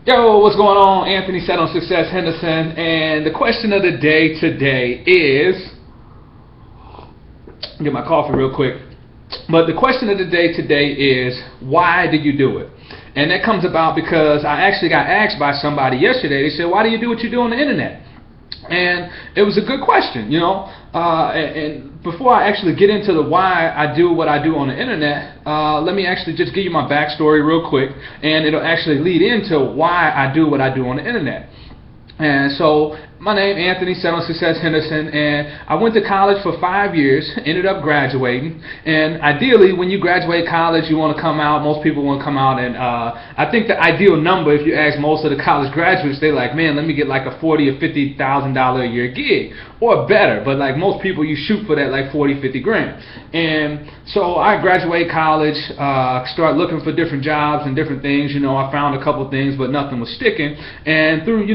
Yo, what's going on? Anthony said on Success Henderson, and the question of the day today is, get my coffee real quick. But the question of the day today is, why do you do it? And that comes about because I actually got asked by somebody yesterday. They said, why do you do what you do on the internet? And it was a good question, you know. And before I actually get into the why I do what I do on the internet, let me actually just give you my backstory real quick, and it'll actually lead into why I do what I do on the internet. And so, my name is Anthony said on Success Henderson, and I went to college for 5 years, ended up graduating. And ideally, when you graduate college, you want to come out. Most people want to come out, and I think the ideal number, if you ask most of the college graduates, they're like, man, let me get like a $40,000 or $50,000 a year gig, or better. But like most people, you shoot for that like 40, 50 grand. And so I graduated college, started looking for different jobs and different things. You know, I found a couple things, but nothing was sticking. And through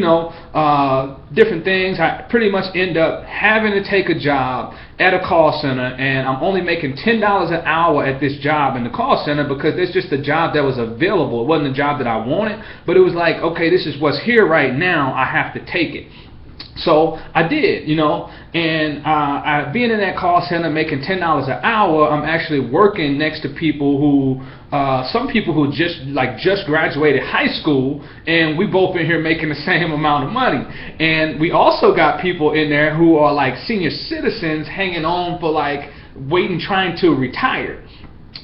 different things, I pretty much end up having to take a job at a call center, and I'm only making $10 an hour at this job in the call center because it's just the job that was available. It wasn't the job that I wanted, but it was like, okay, this is what's here right now, I have to take it. So I did, and being in that call center making $10 an hour, I'm actually working next to people who, some people who just graduated high school, and we both in here making the same amount of money. And we also got people in there who are like senior citizens hanging on for like waiting, trying to retire.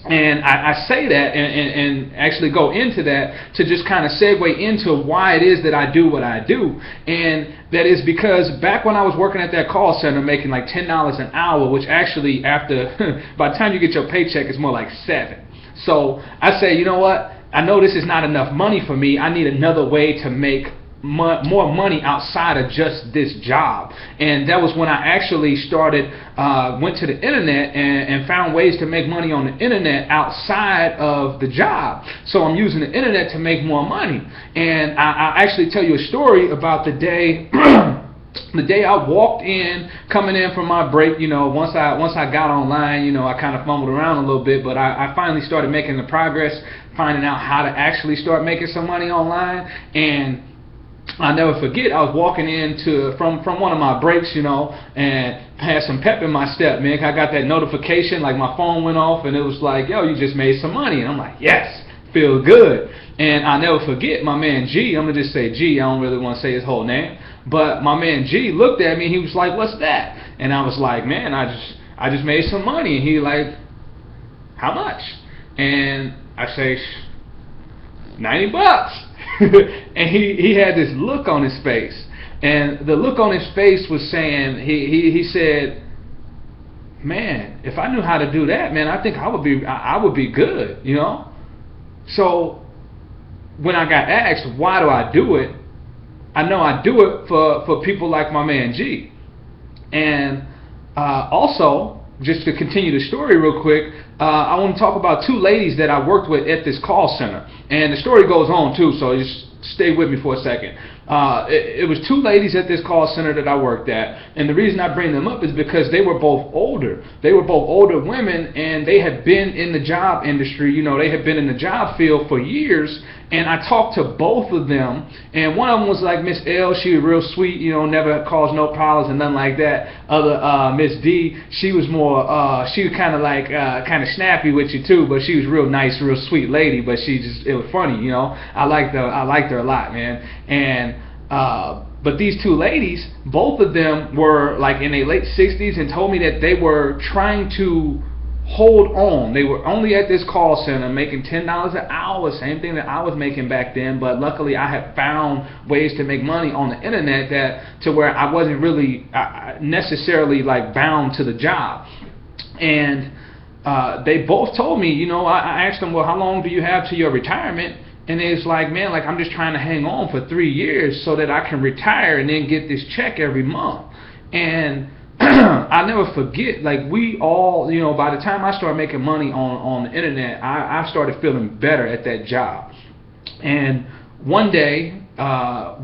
And I say that and actually go into that to just kind of segue into why it is that I do what I do. And that is because back when I was working at that call center making like $10 an hour, which actually after, by the time you get your paycheck, it's more like $7. So I say, you know what? I know this is not enough money for me. I need another way to make more money outside of just this job. And that was when I actually started, went to the internet and found ways to make money on the internet outside of the job. So I'm using the internet to make more money. And I actually tell you a story about the day the day I walked in, coming in from my break. Once I got online, I kind of fumbled around a little bit, but I finally started making the progress, finding out how to actually start making some money online. And I'll never forget, I was walking from one of my breaks, and had some pep in my step, man. I got that notification, like my phone went off, and it was like, yo, you just made some money. And I'm like, yes, feel good. And I'll never forget, my man G, I'm going to just say G, I don't really want to say his whole name, but my man G looked at me, he was like, what's that? And I was like, man, I just made some money. And he like, how much? And I say, $90. And he had this look on his face, and the look on his face was saying, he said, man, if I knew how to do that, man, I think I would be good, So when I got asked why do I do it, I know I do it for people like my man G. And also, just to continue the story real quick, I want to talk about two ladies that I worked with at this call center. And the story goes on too, so just stay with me for a second. It was two ladies at this call center that I worked at, and the reason I bring them up is because they were both older. They were both older women, and they had been in the job industry. They had been in the job field for years. And I talked to both of them, and one of them was like Miss L. She was real sweet, never caused no problems and nothing like that. Other Miss D, she was more, she was kind of snappy with you too, but she was real nice, real sweet lady. But it was funny, I liked her a lot, man. And but these two ladies, both of them were like in their late 60s, and told me that they were trying to hold on. They were only at this call center making $10 an hour, same thing that I was making back then, but luckily I had found ways to make money on the internet to where I wasn't really necessarily like bound to the job. And they both told me, I asked them, well, how long do you have to your retirement? And it's like, man, like I'm just trying to hang on for 3 years so that I can retire and then get this check every month. And I'll never forget, like we all, by the time I started making money on the internet, I started feeling better at that job. And one day,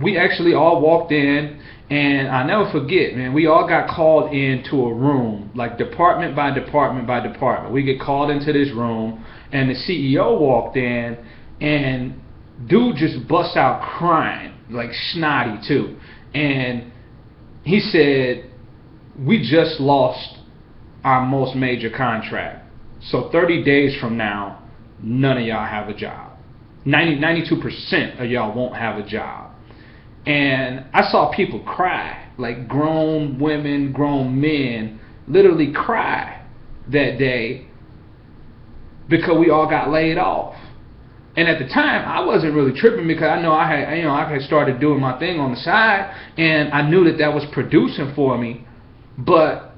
we actually all walked in, and I'll never forget, man, we all got called into a room, like department by department by department. We get called into this room, and the CEO walked in, and dude just busts out crying, like snotty too. And he said, we just lost our most major contract. So 30 days from now, none of y'all have a job. 92% of y'all won't have a job. And I saw people cry, like grown women, grown men, literally cry that day because we all got laid off. And at the time, I wasn't really tripping because I know I had started doing my thing on the side, and I knew that was producing for me. But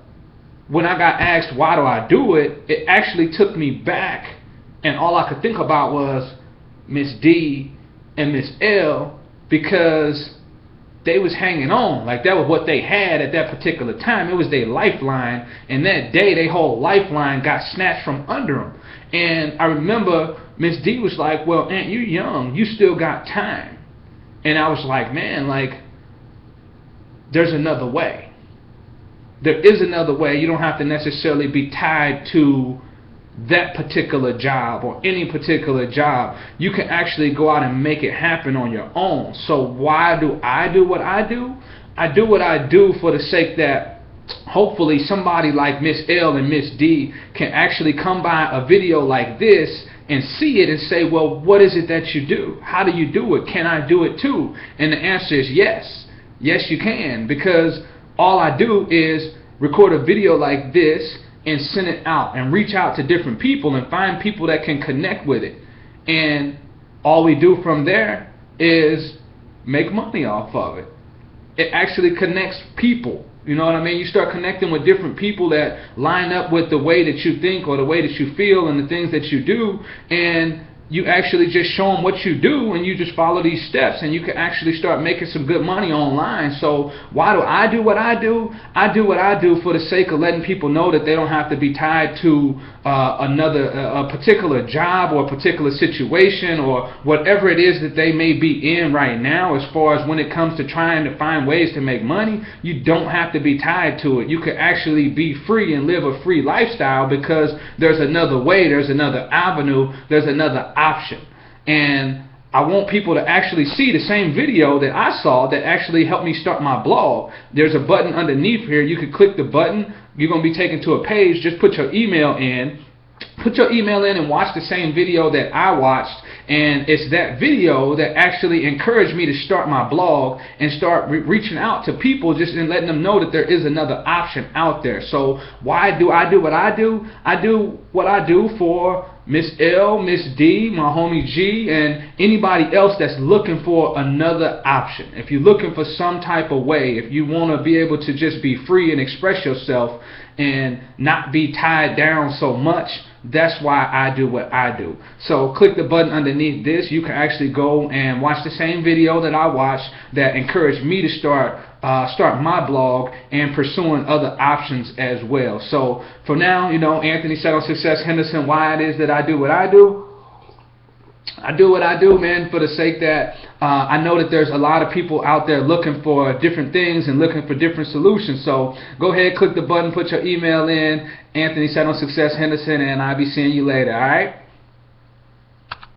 when I got asked why do I do it, it actually took me back, and all I could think about was Miss D and Miss L, because they was hanging on. Like, that was what they had at that particular time. It was their lifeline, and that day their whole lifeline got snatched from under them. And I remember Miss D was like, well, Aunt, you young, you still got time. And I was like, man, like, there's another way. There is another way. You don't have to necessarily be tied to that particular job or any particular job. You can actually go out and make it happen on your own. So why do I do what I do? I do what I do for the sake that hopefully somebody like Miss L and Miss D can actually come by a video like this and see it and say, well, what is it that you do? How do you do it? Can I do it too? And the answer is yes. Yes, you can, because all I do is record a video like this and send it out and reach out to different people and find people that can connect with it. And all we do from there is make money off of it. It actually connects people. You know what I mean? You start connecting with different people that line up with the way that you think or the way that you feel and the things that you do, and you actually just show them what you do, and you just follow these steps, and you can actually start making some good money online. So why do I do what I do? I do what I do for the sake of letting people know that they don't have to be tied to a particular job or a particular situation or whatever it is that they may be in right now. As far as when it comes to trying to find ways to make money, you don't have to be tied to it. You can actually be free and live a free lifestyle because there's another way, there's another avenue, there's another option. And I want people to actually see the same video that I saw that actually helped me start my blog. There's a button underneath here. You can click the button. You're going to be taken to a page. Just put your email in. Put your email in and watch the same video that I watched. And it's that video that actually encouraged me to start my blog and start reaching out to people just and letting them know that there is another option out there. So why do I do what I do? I do what I do for Miss L, Miss D, my homie G, and anybody else that's looking for another option. If you're looking for some type of way, if you want to be able to just be free and express yourself and not be tied down so much, that's why I do what I do. So click the button underneath this. You can actually go and watch the same video that I watched that encouraged me to start my blog and pursuing other options as well. So for now, you know, Anthony said on Success Henderson, why it is that I do what I do. I do what I do, man, for the sake that I know that there's a lot of people out there looking for different things and looking for different solutions. So go ahead, click the button, put your email in, Anthony said on Success Henderson, and I'll be seeing you later, all right?